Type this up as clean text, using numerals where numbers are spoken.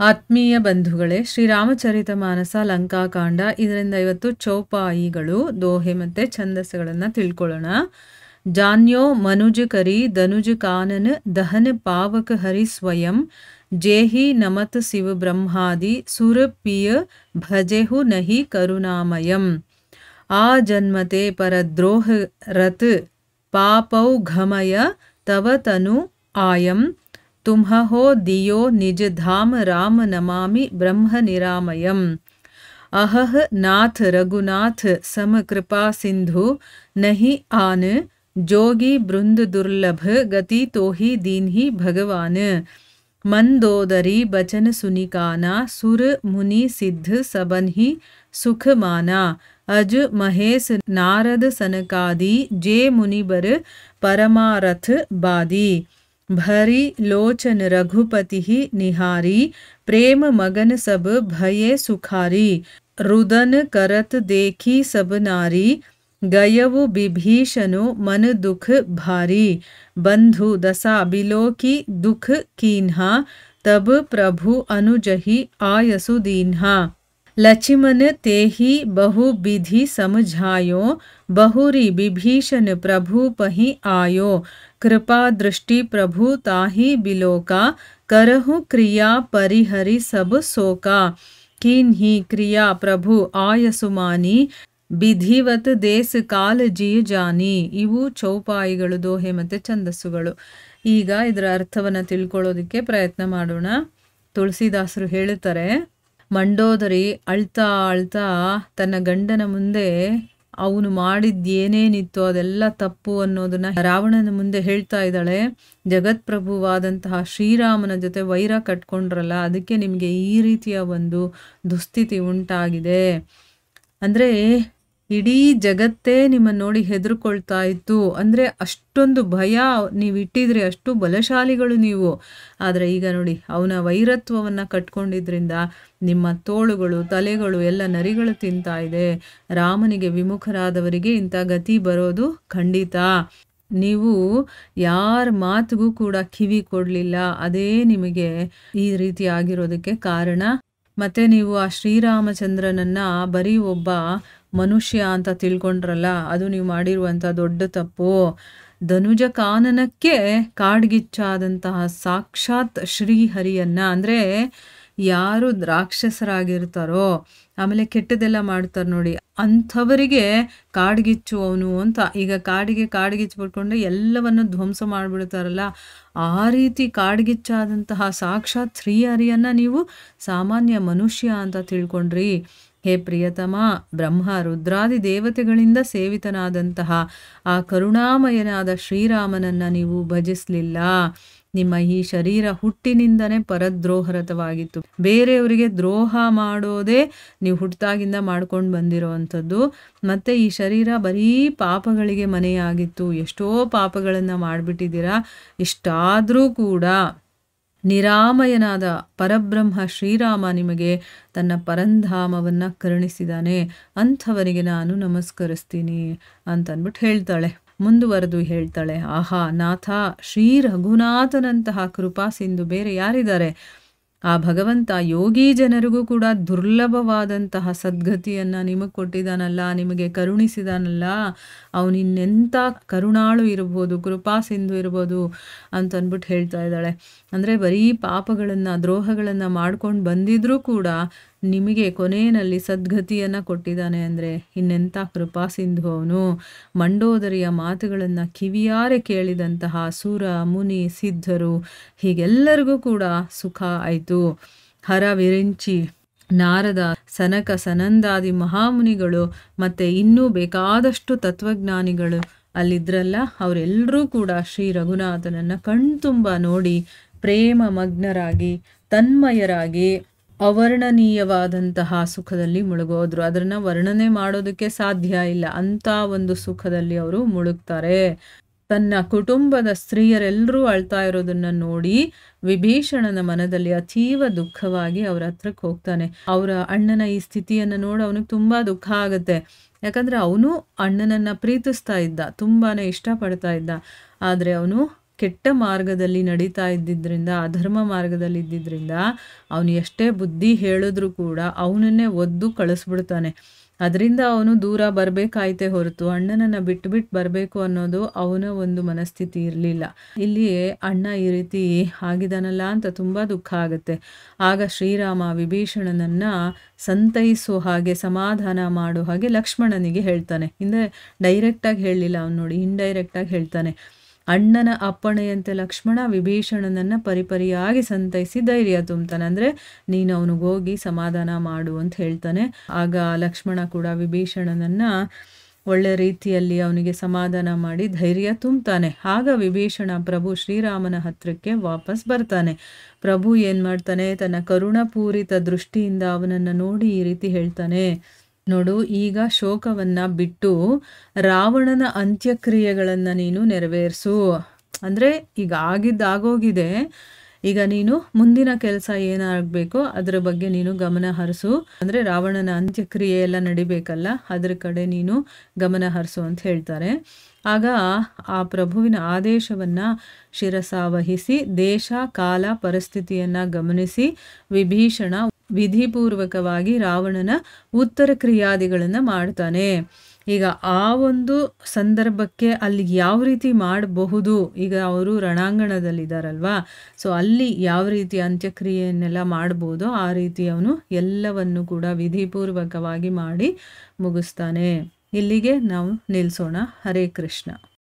ಆತ್ಮೀಯ ಬಂಧುಗಳೇ, ಶ್ರೀರಾಮಚರಿತ ಮಾನಸ ಲಂಕಾಕಾಂಡ ಇದರಿಂದ ಇವತ್ತು ಚೌಪಾಯಿಗಳು, ದೋಹೆ ಮತ್ತು ಛಂದಸ್ಸುಗಳನ್ನು ತಿಳ್ಕೊಳ್ಳೋಣ. ಜಾನ್ಯೋ ಮನುಜ ಕರಿ ಧನುಜ ಕಾನನ ದಹನ ಪಾವಕ ಹರಿ ಸ್ವಯಂ ಜೇಹಿ ನಮತ್ ಶಿವ ಬ್ರಹ್ಮಾದಿ ಸುರ ಪಿಯ ಭಜೆಹು ನಹಿ ಕರುಣಾಮಯಂ ಆ ಜನ್ಮತೆ ಪರದ್ರೋಹ ರತ್ ಪಾಪೌ ಘಮಯ ತವ ತನು ಆಯಂ तुम्हो दियो निज धाम राम नमामि ब्रह्म निरामयम् अहह नाथ रघुनाथ सम कृपा सिंधु नहीं आन जोगी बृंद दुर्लभ गति तोहि दीन्हि भगवान मंदोदरी बचन सुनिकाना सुर मुनि सिद्ध सबन्हि सुख माना अज महेश नारद सनकादि जे मुनिबर परमारथ बादी भरी लोचन रघुपति निहारी प्रेम मगन सब भये सुखारी रुदन करत देखी सब नारी गयवु विभीषणो मन दुख भारी बंधु दशा बिलोकी दुख कीन्हा तब प्रभु अनुजहि आयसु दीन्हा लक्ष्मण तेहि बहु विधि समझायो बहुरी विभीषण प्रभु पहि आयो कृपा दृष्टि प्रभु ताहि बिलोका करहु क्रिया परिहरि सब सोका कीन्हि क्रिया प्रभु आयसुमानी ವಿಧಿವತ್ ದೇಶ ಕಾಲ ಜೀಯ ಜಾನಿ. ಇವು ಚೌಪಾಯಿಗಳು, ದೋಹೆ ಮತ್ತು ಛಂದಸ್ಸುಗಳು. ಈಗ ಇದರ ಅರ್ಥವನ್ನು ತಿಳ್ಕೊಳ್ಳೋದಕ್ಕೆ ಪ್ರಯತ್ನ ಮಾಡೋಣ. ತುಳಸಿದಾಸರು ಹೇಳುತ್ತಾರೆ, ಮಂಡೋದರಿ ಅಳ್ತಾ ಅಳ್ತಾ ತನ್ನ ಗಂಡನ ಮುಂದೆ ಅವನು ಮಾಡಿದ್ದೇನೇನಿತ್ತು ಅದೆಲ್ಲ ತಪ್ಪು ಅನ್ನೋದನ್ನ ರಾವಣನ ಮುಂದೆ ಹೇಳ್ತಾ ಇದ್ದಾಳೆ. ಜಗತ್ಪ್ರಭುವಾದಂತಹ ಶ್ರೀರಾಮನ ಜೊತೆ ವೈರ ಕಟ್ಕೊಂಡ್ರಲ್ಲ, ಅದಕ್ಕೆ ನಿಮಗೆ ಈ ರೀತಿಯ ಒಂದು ದುಸ್ಥಿತಿ ಉಂಟಾಗಿದೆ. ಅಂದರೆ ಇಡೀ ಜಗತ್ತೇ ನಿಮ್ಮನ್ನು ನೋಡಿ ಹೆದರ್ಕೊಳ್ತಾ ಇತ್ತು. ಅಂದರೆ ಅಷ್ಟೊಂದು ಭಯ ನೀವು ಇಟ್ಟಿದ್ರೆ, ಅಷ್ಟು ಬಲಶಾಲಿಗಳು ನೀವು. ಆದರೆ ಈಗ ನೋಡಿ, ಅವನ ವೈರತ್ವವನ್ನು ಕಟ್ಕೊಂಡಿದ್ರಿಂದ ನಿಮ್ಮ ತೋಳುಗಳು ತಲೆಗಳು ಎಲ್ಲ ನರಿಗಳು ತಿಂತಾ ಇದೆ. ರಾಮನಿಗೆ ವಿಮುಖರಾದವರಿಗೆ ಇಂಥ ಗತಿ ಬರೋದು ಖಂಡಿತ. ನೀವು ಯಾರ ಮಾತಿಗೂ ಕೂಡ ಕಿವಿ ಕೊಡಲಿಲ್ಲ, ಅದೇ ನಿಮಗೆ ಈ ರೀತಿ ಆಗಿರೋದಕ್ಕೆ ಕಾರಣ. ಮತ್ತು ನೀವು ಆ ಶ್ರೀರಾಮಚಂದ್ರನನ್ನ ಬರೀ ಒಬ್ಬ ಮನುಷ್ಯ ಅಂತ ತಿಳ್ಕೊಂಡ್ರಲ್ಲ, ಅದು ನೀವು ಮಾಡಿರುವಂಥ ದೊಡ್ಡ ತಪ್ಪು. ಧನುಜ ಕಾನನಕ್ಕೆ ಕಾಡ್ಗಿಚ್ಚಾದಂತಹ ಸಾಕ್ಷಾತ್ ಶ್ರೀಹರಿಯನ್ನ, ಅಂದರೆ ಯಾರು ರಾಕ್ಷಸರಾಗಿರ್ತಾರೋ ಆಮೇಲೆ ಕೆಟ್ಟದೆಲ್ಲ ಮಾಡ್ತಾರೆ ನೋಡಿ, ಅಂಥವರಿಗೆ ಕಾಡ್ಗಿಚ್ಚು ಅವನು ಅಂತ. ಈಗ ಕಾಡ್ಗಿಚ್ಚು ಬಿಟ್ಕೊಂಡು ಎಲ್ಲವನ್ನು ಧ್ವಂಸ ಮಾಡಿಬಿಡ್ತಾರಲ್ಲ, ಆ ರೀತಿ ಕಾಡ್ಗಿಚ್ಚಾದಂತಹ ಸಾಕ್ಷಾತ್ ಶ್ರೀಹರಿಯನ್ನ ನೀವು ಸಾಮಾನ್ಯ ಮನುಷ್ಯ ಅಂತ ತಿಳ್ಕೊಂಡ್ರಿ. ಹೇ ಪ್ರಿಯತಮ, ಬ್ರಹ್ಮ ರುದ್ರಾದಿ ದೇವತೆಗಳಿಂದ ಸೇವಿತನಾದಂತಹ ಆ ಕರುಣಾಮಯನಾದ ಶ್ರೀರಾಮನನ್ನು ನೀವು ಭಜಿಸಲಿಲ್ಲ. ನಿಮ್ಮ ಈ ಶರೀರ ಹುಟ್ಟಿನಿಂದನೇ ಪರದ್ರೋಹರತವಾಗಿತ್ತು. ಬೇರೆಯವರಿಗೆ ದ್ರೋಹ ಮಾಡೋದೇ ನೀವು ಹುಟ್ಟಾಗಿಂದ ಮಾಡ್ಕೊಂಡು ಬಂದಿರೋವಂಥದ್ದು. ಮತ್ತು ಈ ಶರೀರ ಬರೀ ಪಾಪಗಳಿಗೆ ಮನೆಯಾಗಿತ್ತು. ಎಷ್ಟೋ ಪಾಪಗಳನ್ನು ಮಾಡಿಬಿಟ್ಟಿದ್ದೀರಾ. ಇಷ್ಟಾದರೂ ಕೂಡ ನಿರಾಮಯನಾದ ಪರಬ್ರಹ್ಮ ಶ್ರೀರಾಮ ನಿಮಗೆ ತನ್ನ ಪರಂಧಾಮವನ್ನು ಕರುಣಿಸಿದಾನೆ. ಅಂಥವನಿಗೆ ನಾನು ನಮಸ್ಕರಿಸ್ತೀನಿ ಅಂತಂದ್ಬಿಟ್ಟು ಹೇಳ್ತಾಳೆ. ಮುಂದುವರೆದು ಹೇಳ್ತಾಳೆ, ಆಹಾ ನಾಥ, ಶ್ರೀ ರಘುನಾಥನಂತಹ ಕೃಪಾ ಸಿಂಧು ಬೇರೆ ಯಾರಿದ್ದಾರೆ? ಆ ಭಗವಂತ ಯೋಗಿ ಜನರಿಗೂ ಕೂಡ ದುರ್ಲಭವಾದಂತಹ ಸದ್ಗತಿಯನ್ನು ನಿಮಗೆ ಕೊಟ್ಟಿದ್ದಾನಲ್ಲ, ನಿಮಗೆ ಕರುಣಿಸಿದಾನಲ್ಲ, ಅವನಿನ್ನೆಂಥ ಕರುಣಾಳು ಇರ್ಬೋದು, ಕೃಪಾ ಸಿಂಧು ಇರ್ಬೋದು ಅಂತಂದ್ಬಿಟ್ಟು ಹೇಳ್ತಾ ಇದ್ದಾಳೆ. ಅಂದರೆ ಬರೀ ಪಾಪಗಳನ್ನು ದ್ರೋಹಗಳನ್ನು ಮಾಡ್ಕೊಂಡು ಬಂದಿದ್ರೂ ಕೂಡ ನಿಮಗೆ ಕೊನೆಯಲ್ಲಿ ಸದ್ಗತಿಯನ್ನು ಕೊಟ್ಟಿದ್ದಾನೆ. ಅಂದರೆ ಇನ್ನೆಂಥ ಕೃಪಾ ಸಿಂಧು ಅವನು. ಮಂಡೋದರಿಯ ಮಾತುಗಳನ್ನು ಕಿವಿಯಾರೆ ಕೇಳಿದಂತಹ ಸುರ ಮುನಿ ಸಿದ್ಧರು ಹೀಗೆಲ್ಲರಿಗೂ ಕೂಡ ಸುಖ ಆಯಿತು. ಹರ ವಿರಿಂಚಿ ನಾರದ ಸನಕ ಸನಂದಾದಿ ಮಹಾಮುನಿಗಳು ಮತ್ತು ಇನ್ನೂ ಬೇಕಾದಷ್ಟು ತತ್ವಜ್ಞಾನಿಗಳು ಅಲ್ಲಿದ್ರಲ್ಲ, ಅವರೆಲ್ಲರೂ ಕೂಡ ಶ್ರೀ ರಘುನಾಥನನ್ನು ಕಣ್ತುಂಬ ನೋಡಿ ಪ್ರೇಮ ಮಗ್ನರಾಗಿ ತನ್ಮಯರಾಗಿ ಅವರ್ಣನೀಯವಾದಂತಹ ಸುಖದಲ್ಲಿ ಮುಳುಗೋದ್ರು. ಅದನ್ನು ವರ್ಣನೆ ಮಾಡೋದಕ್ಕೆ ಸಾಧ್ಯ ಇಲ್ಲ. ಅಂಥ ಒಂದು ಸುಖದಲ್ಲಿ ಅವರು ಮುಳುಗ್ತಾರೆ. ತನ್ನ ಕುಟುಂಬದ ಸ್ತ್ರೀಯರೆಲ್ಲರೂ ಅಳ್ತಾ ಇರೋದನ್ನು ನೋಡಿ ವಿಭೀಷಣನ ಮನದಲ್ಲಿ ಅತೀವ ದುಃಖವಾಗಿ ಅವರ ಹತ್ರಕ್ಕೆ ಹೋಗ್ತಾನೆ. ಅವರ ಅಣ್ಣನ ಈ ಸ್ಥಿತಿಯನ್ನು ನೋಡಿ ಅವನಿಗೆ ತುಂಬ ದುಃಖ ಆಗುತ್ತೆ. ಯಾಕಂದರೆ ಅವನು ಅಣ್ಣನನ್ನು ಪ್ರೀತಿಸ್ತಾ ಇದ್ದ, ತುಂಬಾ ಇಷ್ಟಪಡ್ತಾ ಇದ್ದ. ಆದರೆ ಅವನು ಕೆಟ್ಟ ಮಾರ್ಗದಲ್ಲಿ ನಡೀತಾ ಇದ್ದಿದ್ದರಿಂದ, ಅಧರ್ಮ ಮಾರ್ಗದಲ್ಲಿ ಇದ್ದಿದ್ದರಿಂದ ಅವನು ಎಷ್ಟೇ ಬುದ್ಧಿ ಹೇಳಿದ್ರೂ ಕೂಡ ಅವನನ್ನೇ ಒದ್ದು ಕಳಿಸ್ಬಿಡ್ತಾನೆ. ಅದರಿಂದ ಅವನು ದೂರ ಬರಬೇಕಾಯ್ತೇ ಹೊರತು ಅಣ್ಣನನ್ನು ಬಿಟ್ಟು ಬರಬೇಕು ಅನ್ನೋದು ಅವನ ಒಂದು ಮನಸ್ಥಿತಿ ಇರಲಿಲ್ಲ. ಇಲ್ಲಿ ಅಣ್ಣ ಈ ರೀತಿ ಆಗಿದಾನಲ್ಲ ಅಂತ ತುಂಬ ದುಃಖ ಆಗುತ್ತೆ. ಆಗ ಶ್ರೀರಾಮ ವಿಭೀಷಣನನ್ನು ಸಂತೈಸೋ ಹಾಗೆ, ಸಮಾಧಾನ ಮಾಡೋ ಹಾಗೆ ಲಕ್ಷ್ಮಣನಿಗೆ ಹೇಳ್ತಾನೆ. ಹಿಂದೆ ಡೈರೆಕ್ಟಾಗಿ ಹೇಳಲಿಲ್ಲ ಅವನು, ನೋಡಿ ಇಂಡೈರೆಕ್ಟಾಗಿ ಹೇಳ್ತಾನೆ. ಅಣ್ಣನ ಅಪ್ಪಣೆಯಂತೆ ಲಕ್ಷ್ಮಣ ವಿಭೀಷಣನನ್ನು ಪರಿಪರಿಯಾಗಿ ಸಂತೈಸಿ ಧೈರ್ಯ ತುಂಬ್ತಾನೆ. ಅಂದರೆ ನೀನು ಅವನಿಗೆ ಹೋಗಿ ಸಮಾಧಾನ ಮಾಡು ಅಂತ ಹೇಳ್ತಾನೆ. ಆಗ ಲಕ್ಷ್ಮಣ ಕೂಡ ವಿಭೀಷಣನನ್ನು ಒಳ್ಳೆ ರೀತಿಯಲ್ಲಿ ಅವನಿಗೆ ಸಮಾಧಾನ ಮಾಡಿ ಧೈರ್ಯ ತುಂಬ್ತಾನೆ. ಆಗ ವಿಭೀಷಣ ಪ್ರಭು ಶ್ರೀರಾಮನ ಹತ್ತಿರಕ್ಕೆ ವಾಪಸ್ ಬರ್ತಾನೆ. ಪ್ರಭು ಏನು ಮಾಡ್ತಾನೆ, ತನ್ನ ಕರುಣಪೂರಿತ ದೃಷ್ಟಿಯಿಂದ ಅವನನ್ನು ನೋಡಿ ಈ ರೀತಿ ಹೇಳ್ತಾನೆ, ನೋಡು, ಈಗ ಶೋಕವನ್ನು ಬಿಟ್ಟು ರಾವಣನ ಅಂತ್ಯಕ್ರಿಯೆಗಳನ್ನು ನೀನು ನೆರವೇರಿಸು. ಅಂದರೆ ಈಗ ಆಗೋಗಿದೆ, ಈಗ ನೀನು ಮುಂದಿನ ಕೆಲಸ ಏನಾಗಬೇಕೋ ಅದರ ಬಗ್ಗೆ ನೀನು ಗಮನ ಹರಿಸು. ಅಂದರೆ ರಾವಣನ ಅಂತ್ಯಕ್ರಿಯೆ ಎಲ್ಲ ನಡಿಬೇಕಲ್ಲ, ಅದರ ಕಡೆ ನೀನು ಗಮನ ಹರಿಸು ಅಂತ ಹೇಳ್ತಾರೆ. ಆಗ ಆ ಪ್ರಭುವಿನ ಆದೇಶವನ್ನು ಶಿರಸಾವಹಿಸಿ ದೇಶ ಕಾಲ ಪರಿಸ್ಥಿತಿಯನ್ನು ಗಮನಿಸಿ ವಿಭೀಷಣ ವಿಧಿಪೂರ್ವಕವಾಗಿ ರಾವಣನ ಉತ್ತರ ಕ್ರಿಯಾದಿಗಳನ್ನು ಮಾಡ್ತಾನೆ. ಈಗ ಆ ಒಂದು ಸಂದರ್ಭಕ್ಕೆ ಅಲ್ಲಿ ಯಾವ ರೀತಿ ಮಾಡಬಹುದು, ಈಗ ಅವರು ರಣಾಂಗಣದಲ್ಲಿದ್ದಾರಲ್ವಾ, ಸೊ ಅಲ್ಲಿ ಯಾವ ರೀತಿ ಅಂತ್ಯಕ್ರಿಯೆಯನ್ನೆಲ್ಲ ಮಾಡ್ಬೋದೋ ಆ ರೀತಿ ಅವನು ಎಲ್ಲವನ್ನು ಕೂಡ ವಿಧಿಪೂರ್ವಕವಾಗಿ ಮಾಡಿ ಮುಗಿಸ್ತಾನೆ. ಇಲ್ಲಿಗೆ ನಾವು ನಿಲ್ಲಿಸೋಣ. ಹರೇ ಕೃಷ್ಣ.